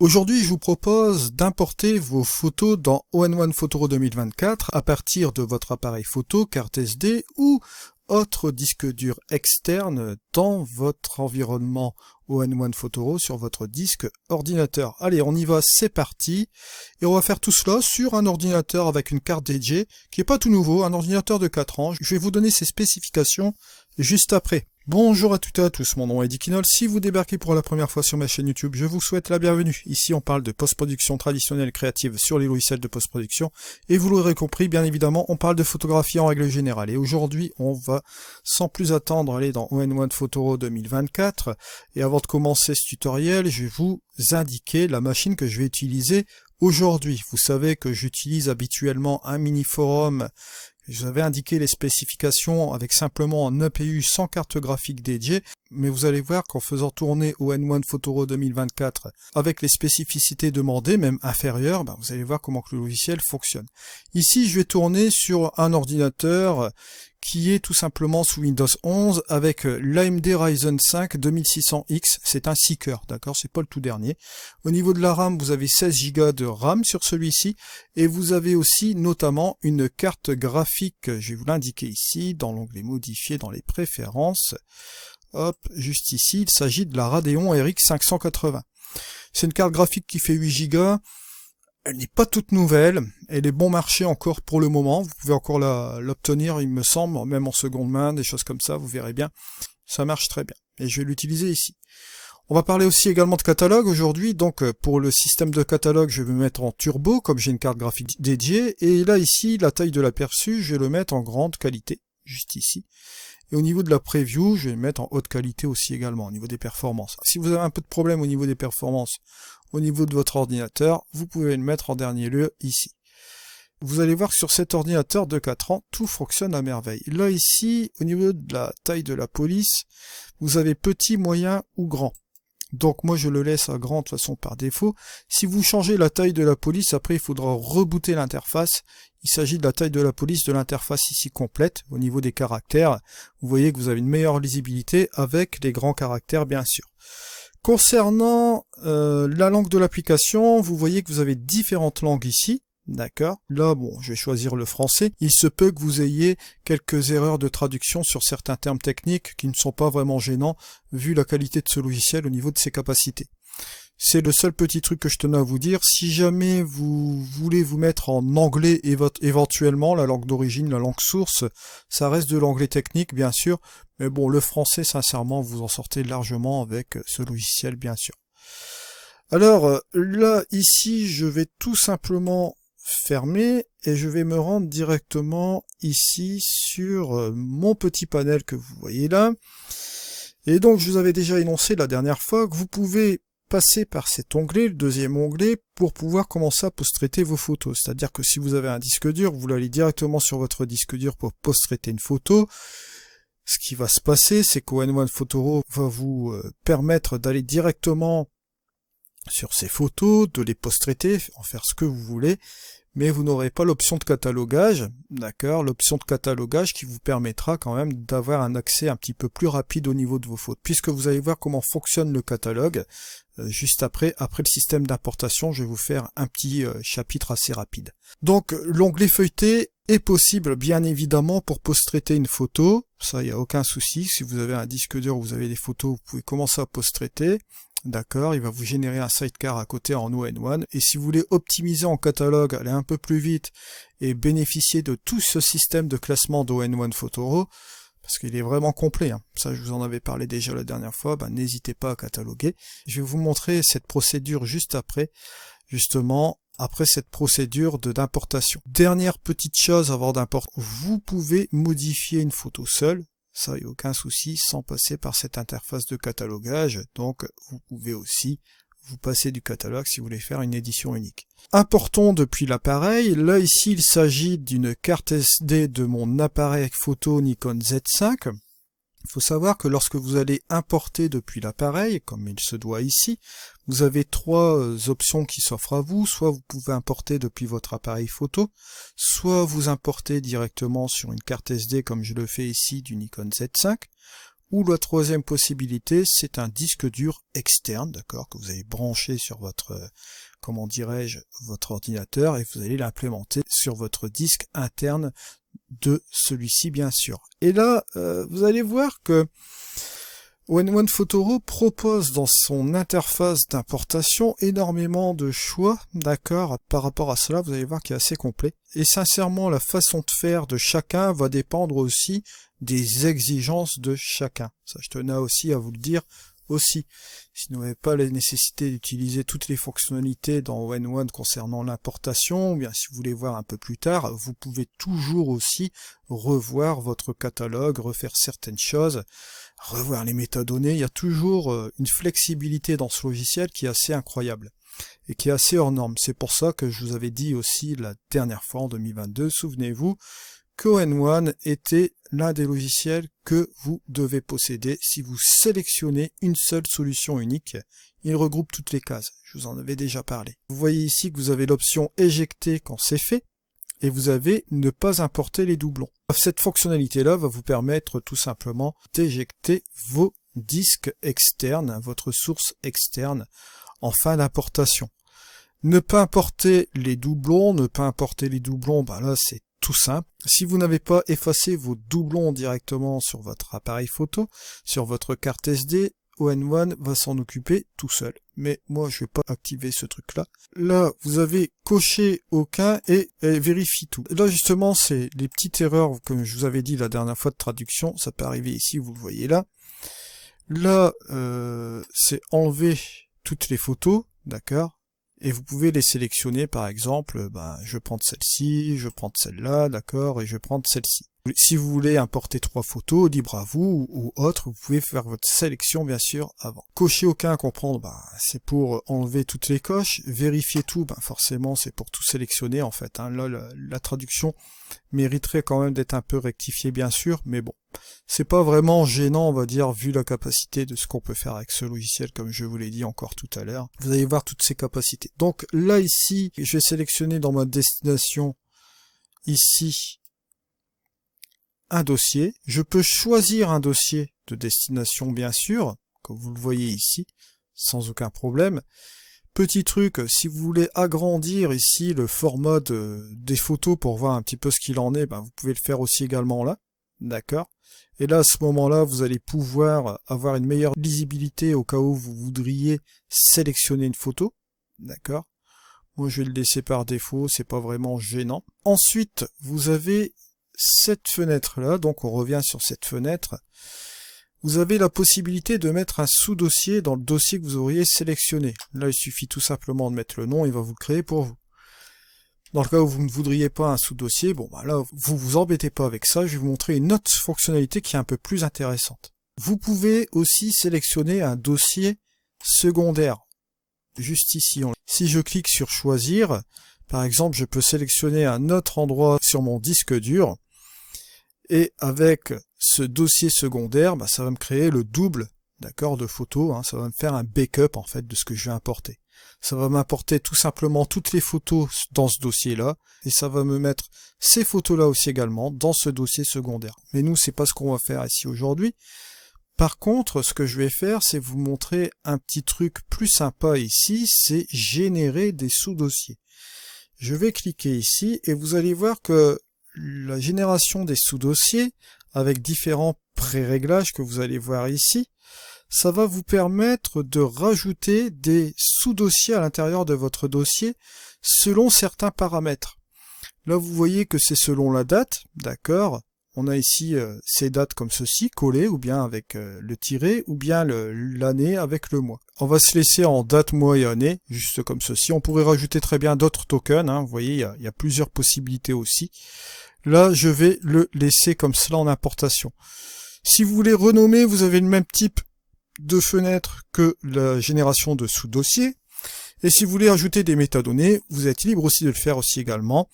Aujourd'hui, je vous propose d'importer vos photos dans All-in-One Photoro 2024 à partir de votre appareil photo, carte SD ou autre disque dur externe dans votre environnement All-in-One Photoro sur votre disque ordinateur. Allez, on y va, c'est parti. Et on va faire tout cela sur un ordinateur avec une carte dédiée qui est pas tout nouveau, un ordinateur de 4 ans. Je vais vous donner ses spécifications juste après. Bonjour à toutes et à tous, mon nom est Dick Inol. Si vous débarquez pour la première fois sur ma chaîne YouTube, je vous souhaite la bienvenue. Ici, on parle de post-production traditionnelle créative sur les logiciels de post-production. Et vous l'aurez compris, bien évidemment, on parle de photographie en règle générale. Et aujourd'hui, on va, sans plus attendre, aller dans All-in-One Photoro 2024. Et avant de commencer ce tutoriel, je vais vous indiquer la machine que je vais utiliser aujourd'hui. Vous savez que j'utilise habituellement un mini forum. Je vous avais indiqué les spécifications avec simplement un APU sans carte graphique dédiée, mais vous allez voir qu'en faisant tourner All-in-One Photoro 2024 avec les spécificités demandées, même inférieures, vous allez voir comment que le logiciel fonctionne. Ici, je vais tourner sur un ordinateur qui est tout simplement sous Windows 11 avec l'AMD Ryzen 5 2600X, c'est un seeker, d'accord, c'est pas le tout dernier. Au niveau de la RAM, vous avez 16 Go de RAM sur celui-ci, et vous avez aussi notamment une carte graphique, je vais vous l'indiquer ici, dans l'onglet modifié dans les préférences. Hop, juste ici, il s'agit de la Radeon RX 580. C'est une carte graphique qui fait 8 Go. Elle n'est pas toute nouvelle, elle est bon marché encore pour le moment, vous pouvez encore l'obtenir il me semble, même en seconde main, des choses comme ça, vous verrez bien, ça marche très bien, et je vais l'utiliser ici. On va parler aussi également de catalogue aujourd'hui, donc pour le système de catalogue je vais me mettre en turbo, comme j'ai une carte graphique dédiée, et là ici, la taille de l'aperçu, je vais le mettre en grande qualité, juste ici. Et au niveau de la preview, je vais le mettre en haute qualité aussi également, au niveau des performances. Si vous avez un peu de problème au niveau des performances, au niveau de votre ordinateur, vous pouvez le mettre en dernier lieu ici. Vous allez voir que sur cet ordinateur de 4 ans, tout fonctionne à merveille. Là ici, au niveau de la taille de la police, vous avez petit, moyen ou grand. Donc moi je le laisse à grand de toute façon par défaut. Si vous changez la taille de la police, après il faudra rebooter l'interface. Il s'agit de la taille de la police de l'interface ici complète, au niveau des caractères. Vous voyez que vous avez une meilleure lisibilité avec les grands caractères bien sûr. Concernant la langue de l'application, vous voyez que vous avez différentes langues ici. D'accord. Là, bon, je vais choisir le français. Il se peut que vous ayez quelques erreurs de traduction sur certains termes techniques qui ne sont pas vraiment gênants vu la qualité de ce logiciel au niveau de ses capacités. C'est le seul petit truc que je tenais à vous dire. Si jamais vous voulez vous mettre en anglais éventuellement, la langue d'origine, la langue source, ça reste de l'anglais technique bien sûr, mais bon, le français sincèrement, vous en sortez largement avec ce logiciel bien sûr. Alors là, ici, je vais tout simplement fermer et je vais me rendre directement ici sur mon petit panel que vous voyez là. Et donc, je vous avais déjà énoncé la dernière fois que vous pouvez passer par cet onglet, le deuxième onglet, pour pouvoir commencer à post-traiter vos photos. C'est-à-dire que si vous avez un disque dur, vous allez directement sur votre disque dur pour post-traiter une photo. Ce qui va se passer, c'est qu'All-in-One Photoro va vous permettre d'aller directement sur ces photos, de les post-traiter, en faire ce que vous voulez, mais vous n'aurez pas l'option de catalogage, d'accord, l'option de catalogage qui vous permettra quand même d'avoir un accès un petit peu plus rapide au niveau de vos photos, puisque vous allez voir comment fonctionne le catalogue, juste après le système d'importation, je vais vous faire un petit chapitre assez rapide. Donc l'onglet feuilleté est possible bien évidemment pour post-traiter une photo, ça il n'y a aucun souci, si vous avez un disque dur où vous avez des photos, vous pouvez commencer à post-traiter. D'accord, il va vous générer un sidecar à côté en All-in-One. Et si vous voulez optimiser en catalogue, aller un peu plus vite et bénéficier de tout ce système de classement d'All-in-One Photoro, parce qu'il est vraiment complet, ça je vous en avais parlé déjà la dernière fois, n'hésitez pas à cataloguer. Je vais vous montrer cette procédure juste après, justement, après cette procédure d'importation. Dernière petite chose avant d'importer, vous pouvez modifier une photo seule. Ça, il n'y a aucun souci, sans passer par cette interface de catalogage. Donc, vous pouvez aussi vous passer du catalogue si vous voulez faire une édition unique. Importons depuis l'appareil. Là, ici, il s'agit d'une carte SD de mon appareil photo Nikon Z5. Il faut savoir que lorsque vous allez importer depuis l'appareil, comme il se doit ici, vous avez trois options qui s'offrent à vous. Soit vous pouvez importer depuis votre appareil photo, soit vous importez directement sur une carte SD comme je le fais ici du Nikon Z5, Ou la troisième possibilité, c'est un disque dur externe, d'accord, que vous allez brancher sur votre, comment dirais-je, votre ordinateur et vous allez l'implémenter sur votre disque interne de celui-ci, bien sûr. Et là, vous allez voir que All-in-One Photoro propose dans son interface d'importation énormément de choix, d'accord. Par rapport à cela, vous allez voir qu'il est assez complet. Et sincèrement, la façon de faire de chacun va dépendre aussi des exigences de chacun. Ça, je tenais aussi à vous le dire aussi. Si vous n'avez pas la nécessité d'utiliser toutes les fonctionnalités dans All-in-One concernant l'importation, ou bien si vous voulez voir un peu plus tard, vous pouvez toujours aussi revoir votre catalogue, refaire certaines choses, revoir les métadonnées. Il y a toujours une flexibilité dans ce logiciel qui est assez incroyable et qui est assez hors norme. C'est pour ça que je vous avais dit aussi la dernière fois en 2022, souvenez-vous, que All-in-One était l'un des logiciels que vous devez posséder si vous sélectionnez une seule solution unique. Il regroupe toutes les cases, je vous en avais déjà parlé. Vous voyez ici que vous avez l'option éjecter quand c'est fait, et vous avez ne pas importer les doublons. Cette fonctionnalité-là va vous permettre tout simplement d'éjecter vos disques externes, votre source externe, en fin d'importation. Ne pas importer les doublons, ben là c'est tout simple. Si vous n'avez pas effacé vos doublons directement sur votre appareil photo, sur votre carte SD, All-in-One va s'en occuper tout seul. Mais moi, je vais pas activer ce truc-là. Là, vous avez coché aucun et vérifie tout. Là, justement, c'est les petites erreurs, comme je vous avais dit la dernière fois de traduction. Ça peut arriver ici, vous le voyez là. Là, c'est enlever toutes les photos, d'accord ? Et vous pouvez les sélectionner, par exemple, je vais prendre celle-ci, je vais prendre celle-là, d'accord, et je vais prendre celle-ci. Si vous voulez importer 3 photos, libre à vous, ou autre, vous pouvez faire votre sélection, bien sûr, avant. Cocher aucun, comprendre, c'est pour enlever toutes les coches. Vérifier tout, forcément, c'est pour tout sélectionner, en fait. Hein. Là, la traduction mériterait quand même d'être un peu rectifiée, bien sûr, mais bon. C'est pas vraiment gênant, on va dire, vu la capacité de ce qu'on peut faire avec ce logiciel, comme je vous l'ai dit encore tout à l'heure. Vous allez voir toutes ces capacités. Donc là, ici, je vais sélectionner dans ma destination, ici, un dossier. Je peux choisir un dossier de destination, bien sûr, comme vous le voyez ici, sans aucun problème. Petit truc, si vous voulez agrandir ici le format des photos pour voir un petit peu ce qu'il en est, vous pouvez le faire aussi également là. D'accord. Et là, à ce moment-là, vous allez pouvoir avoir une meilleure lisibilité au cas où vous voudriez sélectionner une photo. D'accord. Moi, je vais le laisser par défaut, c'est pas vraiment gênant. Ensuite, vous avez cette fenêtre-là, donc on revient sur cette fenêtre. Vous avez la possibilité de mettre un sous-dossier dans le dossier que vous auriez sélectionné. Là, il suffit tout simplement de mettre le nom, il va vous le créer pour vous. Dans le cas où vous ne voudriez pas un sous-dossier, là, vous vous embêtez pas avec ça, je vais vous montrer une autre fonctionnalité qui est un peu plus intéressante. Vous pouvez aussi sélectionner un dossier secondaire, juste ici. Si je clique sur choisir, par exemple, je peux sélectionner un autre endroit sur mon disque dur, et avec ce dossier secondaire, ça va me créer le double, d'accord, de photos, ça va me faire un backup, en fait, de ce que je vais importer. Ça va m'importer tout simplement toutes les photos dans ce dossier-là, et ça va me mettre ces photos-là aussi également dans ce dossier secondaire. Mais nous, c'est pas ce qu'on va faire ici aujourd'hui. Par contre, ce que je vais faire, c'est vous montrer un petit truc plus sympa ici, c'est générer des sous-dossiers. Je vais cliquer ici, et vous allez voir que la génération des sous-dossiers, avec différents pré-réglages que vous allez voir ici, ça va vous permettre de rajouter des sous-dossiers à l'intérieur de votre dossier selon certains paramètres. Là, vous voyez que c'est selon la date, d'accord. On a ici ces dates comme ceci, collées, ou bien avec le tiret, ou bien l'année avec le mois. On va se laisser en date, mois et année, juste comme ceci. On pourrait rajouter très bien d'autres tokens, vous voyez, il y a plusieurs possibilités aussi. Là, je vais le laisser comme cela en importation. Si vous voulez renommer, vous avez le même type de fenêtre que la génération de sous-dossiers. Et si vous voulez ajouter des métadonnées, vous êtes libre aussi de le faire aussi également.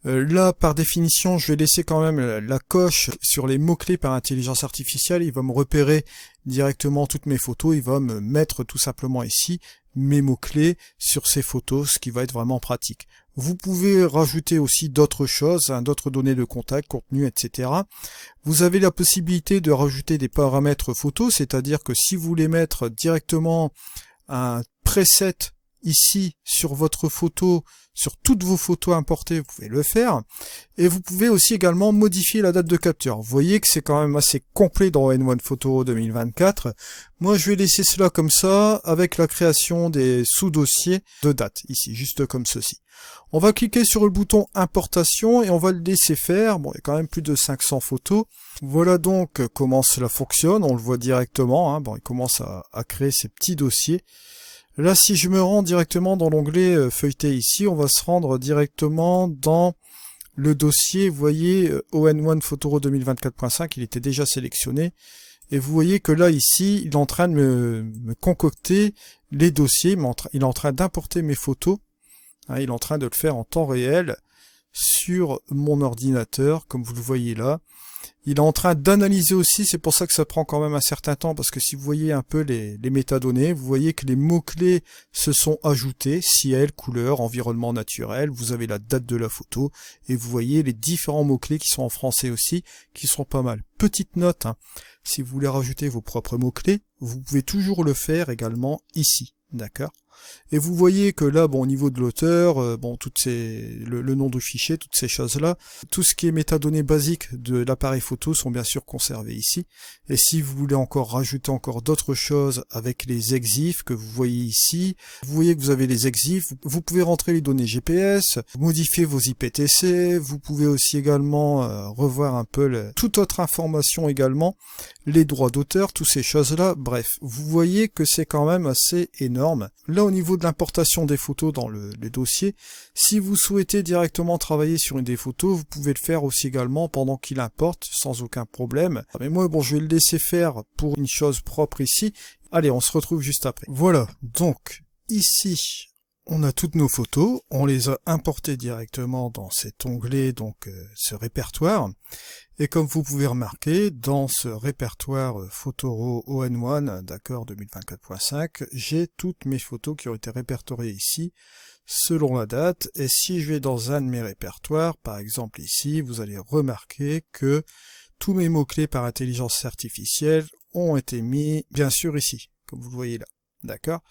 Là, par définition, je vais laisser quand même la coche sur les mots-clés par intelligence artificielle. Il va me repérer directement toutes mes photos. Il va me mettre tout simplement ici mes mots-clés sur ces photos, ce qui va être vraiment pratique. Vous pouvez rajouter aussi d'autres choses, hein, d'autres données de contact, contenu, etc. Vous avez la possibilité de rajouter des paramètres photos, c'est-à-dire que si vous voulez mettre directement un preset ici sur votre photo, sur toutes vos photos importées, vous pouvez le faire. Et vous pouvez aussi également modifier la date de capture. Vous voyez que c'est quand même assez complet dans ON1 Photoro 2024. Moi, je vais laisser cela comme ça, avec la création des sous-dossiers de date, ici, juste comme ceci. On va cliquer sur le bouton importation et on va le laisser faire. Bon, il y a quand même plus de 500 photos. Voilà donc comment cela fonctionne. On le voit directement, hein. Bon, il commence à créer ces petits dossiers. Là, si je me rends directement dans l'onglet feuilleter ici, on va se rendre directement dans le dossier. Vous voyez, ON1 Photoro 2024.5, il était déjà sélectionné. Et vous voyez que là, ici, il est en train de me concocter les dossiers. Il est en train d'importer mes photos. Hein, il est en train de le faire en temps réel sur mon ordinateur, comme vous le voyez là. Il est en train d'analyser aussi, c'est pour ça que ça prend quand même un certain temps, parce que si vous voyez un peu les métadonnées, vous voyez que les mots-clés se sont ajoutés, ciel, couleur, environnement naturel, vous avez la date de la photo, et vous voyez les différents mots-clés qui sont en français aussi, qui sont pas mal. Petite note, hein, si vous voulez rajouter vos propres mots-clés, vous pouvez toujours le faire également ici, d'accord ? Et vous voyez que là, bon, au niveau de l'auteur, bon, le nom du fichier, toutes ces choses-là, tout ce qui est métadonnées basiques de l'appareil photo sont bien sûr conservées ici. Et si vous voulez encore rajouter encore d'autres choses avec les EXIF que vous voyez ici, vous voyez que vous avez les EXIF, vous pouvez rentrer les données GPS, modifier vos IPTC, vous pouvez aussi également revoir un peu toute autre information également, les droits d'auteur, toutes ces choses-là. Bref, vous voyez que c'est quand même assez énorme. Là, au niveau de l'importation des photos dans le dossier, si vous souhaitez directement travailler sur une des photos, vous pouvez le faire aussi également pendant qu'il importe, sans aucun problème. Mais moi, bon, je vais le laisser faire pour une chose propre ici. Allez, on se retrouve juste après. Voilà, donc, ici, on a toutes nos photos, on les a importées directement dans cet onglet, donc ce répertoire. Et comme vous pouvez remarquer, dans ce répertoire Photoro ON1, d'accord, 2024.5, j'ai toutes mes photos qui ont été répertoriées ici, selon la date. Et si je vais dans un de mes répertoires, par exemple ici, vous allez remarquer que tous mes mots-clés par intelligence artificielle ont été mis, bien sûr, ici, comme vous le voyez là, d'accord ?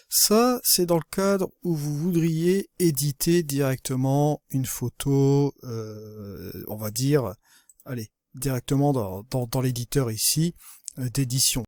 Ça, c'est dans le cadre où vous voudriez éditer directement une photo, on va dire, allez, directement dans l'éditeur ici, d'édition.